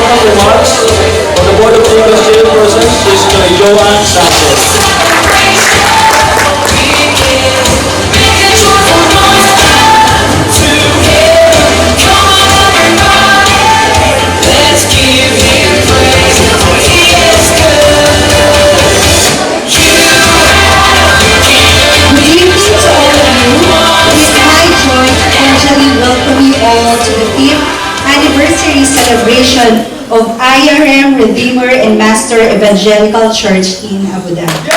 welcome remarks from the Board of Deacons Chairperson, Sister Joanne Sanchez. Good evening to all of you. It is my joy to cordially welcome you all to the 5th anniversary celebration of IRM Redeemer and Master Evangelical Church in Abu Dhabi.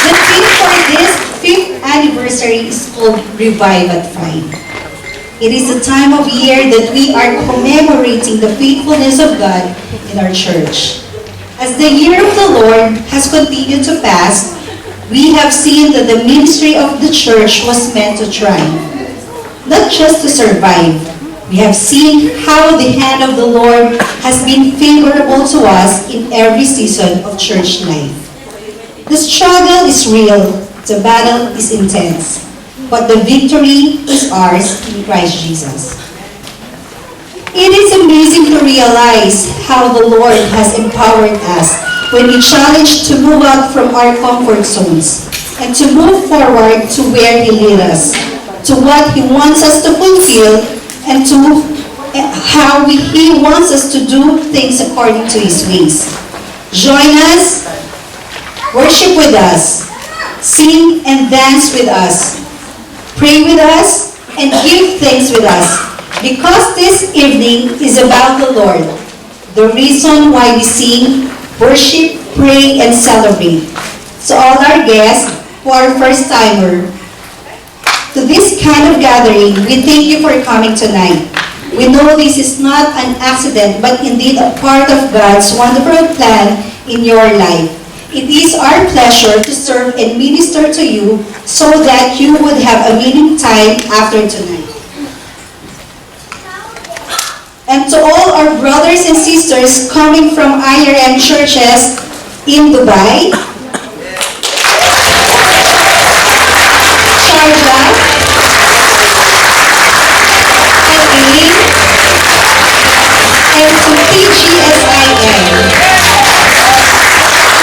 The theme for this 5th anniversary is called Revive at 5. It is a time of year that we are commemorating the faithfulness of God in our church. As the year of the Lord has continued to pass, we have seen that the ministry of the church was meant to thrive, not just to survive. We have seen how the hand of the Lord has been favorable to us in every season of church life. The struggle is real, the battle is intense, but the victory is ours in Christ Jesus. It is amazing to realize how the Lord has empowered us when we challenge to move out from our comfort zones and to move forward to where He leads us, to what He wants us to fulfill, and to how He wants us to do things according to His ways. Join us, worship with us, sing and dance with us, pray with us, and give thanks with us. Because this evening is about the Lord, the reason why we sing, worship, pray, and celebrate. So all our guests who are first-timer to this kind of gathering, we thank you for coming tonight. We know this is not an accident, but indeed a part of God's wonderful plan in your life. It is our pleasure to serve and minister to you so that you would have a meaning time after tonight. And to all our brothers and sisters coming from IRM churches in Dubai, Sharjah, LA, and to PGSIM.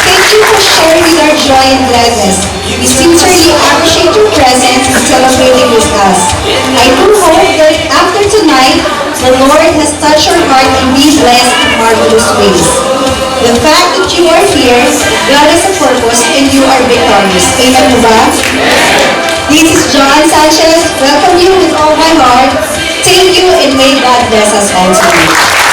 Thank you for sharing with our joy and gladness. We sincerely appreciate your presence in celebrating with us. I do hope that after tonight, the Lord has touched your heart and be blessed in marvelous ways. The fact that you are here, God has a purpose and you are victorious. Amen po ba? This is John Sanchez. Welcome you with all my heart. Thank you and may God bless us all tonight.